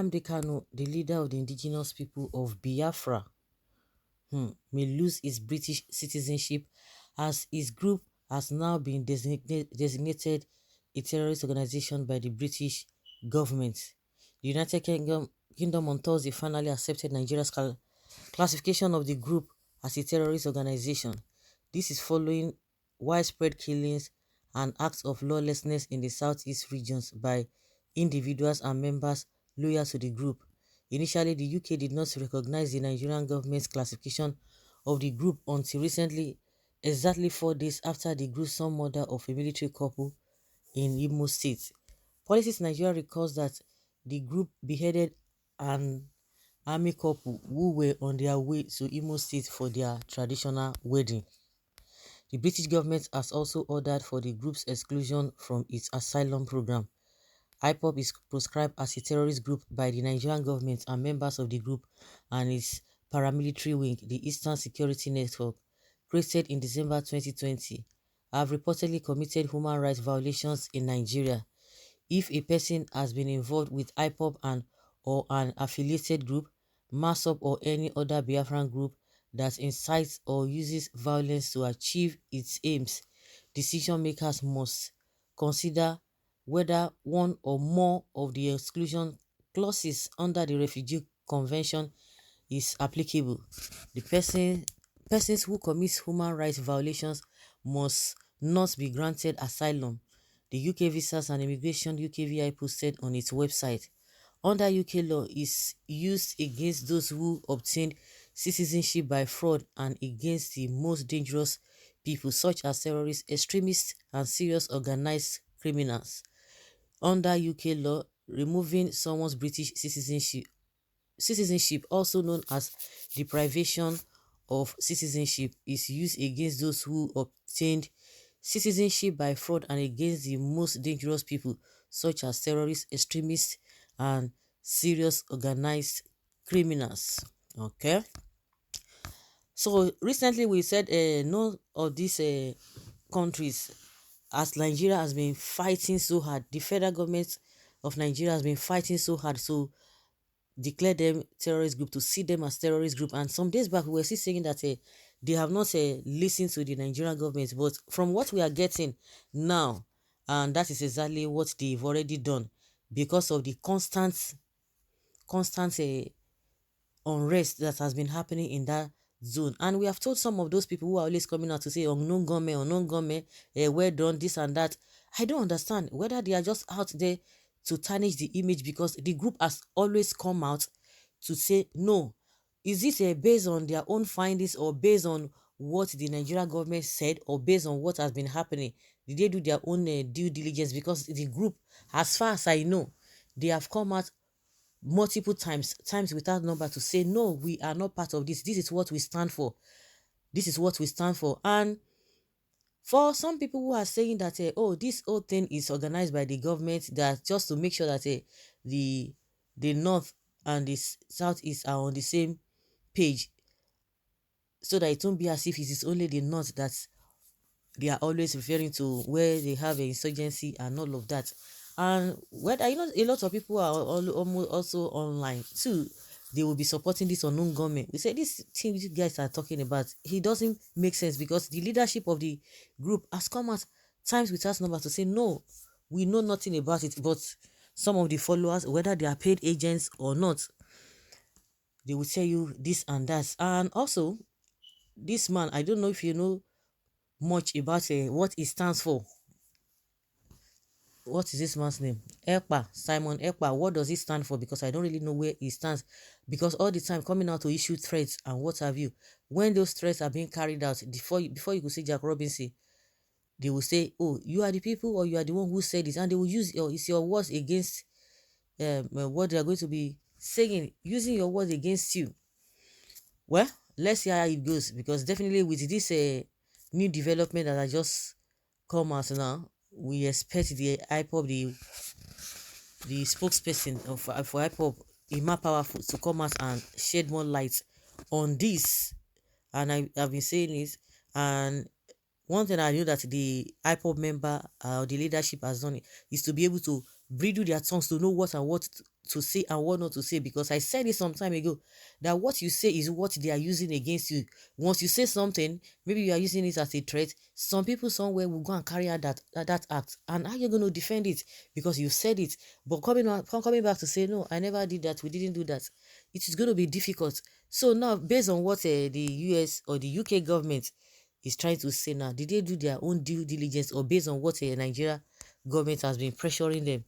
Nnamdi Kanu, the leader of the indigenous people of Biafra, may lose his British citizenship as his group has now been designated a terrorist organization by the British government. The United Kingdom on Thursday finally accepted Nigeria's classification of the group as a terrorist organization. This is following widespread killings and acts of lawlessness in the southeast regions by individuals and members loyal to the group. Initially, the UK did not recognize the Nigerian government's classification of the group until recently, exactly 4 days after the gruesome murder of a military couple in Imo State. Politics Nigeria recalls that the group beheaded an army couple who were on their way to Imo State for their traditional wedding. The British government has also ordered for the group's exclusion from its asylum program. IPOB is proscribed as a terrorist group by the Nigerian government, and members of the group and its paramilitary wing, the Eastern Security Network, created in December 2020, have reportedly committed human rights violations in Nigeria. If a person has been involved with IPOB or an affiliated group, MASOB or any other Biafran group that incites or uses violence to achieve its aims, decision makers must consider whether one or more of the exclusion clauses under the Refugee Convention is applicable. The persons who commit human rights violations must not be granted asylum, the UK Visas and Immigration UKVI posted on its website. Under UK law, is used against those who obtained citizenship by fraud and against the most dangerous people such as terrorists, extremists, and serious organized criminals. Under UK law, removing someone's British citizenship, also known as deprivation of citizenship, is used against those who obtained citizenship by fraud and against the most dangerous people such as terrorists, extremists, and serious organized criminals. Okay, so recently we said none of these countries, as Nigeria has been fighting so hard, the federal government of Nigeria has been fighting so hard to declare them terrorist group, to see them as terrorist group. And some days back we were still saying that they have not listened to the Nigerian government, but from what we are getting now, and that is exactly what they've already done, because of the constant unrest that has been happening in that zone. And we have told some of those people who are always coming out to say unknown government, well done, this and that. I don't understand whether they are just out there to tarnish the image, because the group has always come out to say no. Is this based on their own findings, or based on what the Nigerian government said, or based on what has been happening? Did they do their own due diligence? Because the group, as far as I know, they have come out multiple times without number, to say no, we are not part of this. This is what we stand for. This is what we stand for. And for some people who are saying that oh, this whole thing is organized by the government, that just to make sure that the north and the southeast are on the same page, so that it won't be as if it is only the north that they are always referring to, where they have an insurgency and all of that. And whether, a lot of people are almost also online too, they will be supporting this unknown government. We say this thing you guys are talking about, it doesn't make sense, because the leadership of the group has come out times without number to say no, we know nothing about it. But some of the followers, whether they are paid agents or not, they will tell you this and that. And also, this man, I don't know if you know much about what it stands for. What is this man's name? Ekpa, Simon Ekpa. What does it stand for? Because I don't really know where it stands. Because all the time coming out to issue threats and what have you, when those threats are being carried out, before you could say Jack Robinson, they will say, oh, you are the people, or you are the one who said this, and they will use your words against what they are going to be saying, using your words against you. Well, let's see how it goes, because definitely with this new development that I just come out now, we expect the IPOB, the spokesperson for IPOB, Ima Powerful, to come out and shed more light on this. And I've been saying it. And one thing I know that the IPOB member, the leadership has done, is to be able to bridle their tongues to know what and what to say and what not to say, because I said it some time ago that what you say is what they are using against you. Once you say something, maybe you are using it as a threat, some people somewhere will go and carry out that act, and how are you going to defend it? Because you said it, but coming back to say no, I never did that, we didn't do that, it is going to be difficult. So now, based on what the US or the UK government is trying to say now, did they do their own due diligence, or based on what Nigeria government has been pressuring them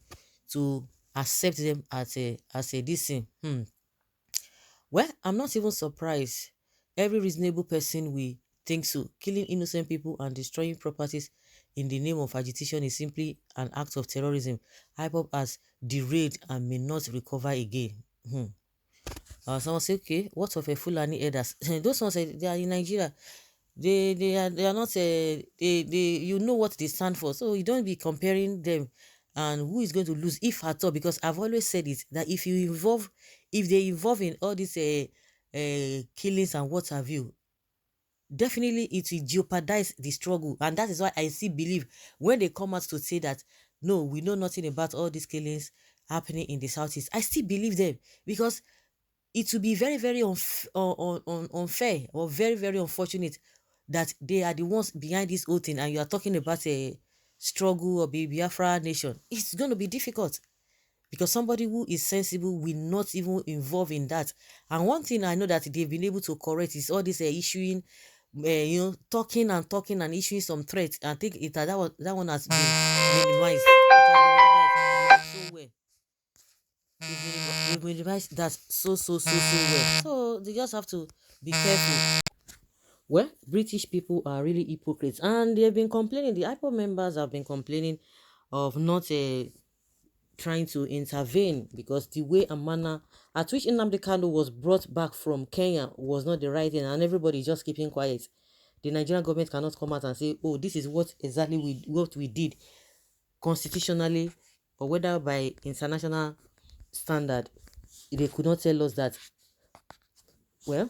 to accept them as a this thing? Well, I'm not even surprised. Every reasonable person will think so. Killing innocent people and destroying properties in the name of agitation is simply an act of terrorism. IPOB has derailed and may not recover again. Someone say, okay, what of a Fulani elders? Those ones, they are in Nigeria. They are not they you know what they stand for, so you don't be comparing them. And who is going to lose, if at all? Because I've always said it, that if they involve in all these killings and what have you, definitely it will jeopardize the struggle. And that is why I still believe, when they come out to say that no, we know nothing about all these killings happening in the southeast, I still believe them, because it will be very, very unfair, or very, very unfortunate, that they are the ones behind this whole thing, and you are talking about a struggle or Biafra nation. It's going to be difficult, because somebody who is sensible will not even involve in that. And one thing I know that they've been able to correct is all this issuing, talking and talking and issuing some threats. I think that one has been minimized. It has been minimized so well. They've minimized that so well. So they just have to be careful. Well, British people are really hypocrites, and they've been complaining. The IPOB members have been complaining of not trying to intervene, because the way and manner at which Nnamdi Kanu was brought back from Kenya was not the right thing, and everybody just keeping quiet. The Nigerian government cannot come out and say, oh, this is what exactly what we did constitutionally, or whether by international standard. They could not tell us that. Well,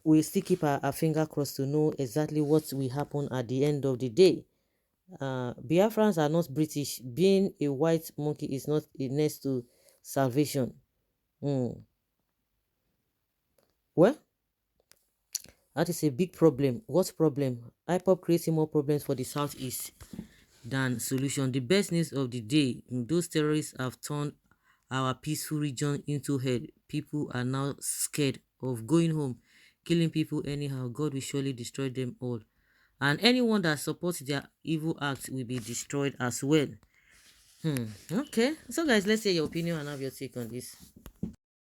we still keep our finger crossed to know exactly what will happen at the end of the day. Biafrans are not British. Being a white monkey is not a next to salvation. Well, that is a big problem. What problem? IPOB creating more problems for the southeast than solution. The best news of the day: those terrorists have turned our peaceful region into hell. People are now scared of going home, killing people anyhow. God will surely destroy them all, and anyone that supports their evil acts will be destroyed as well. Okay, so guys, let's hear your opinion and have your take on this.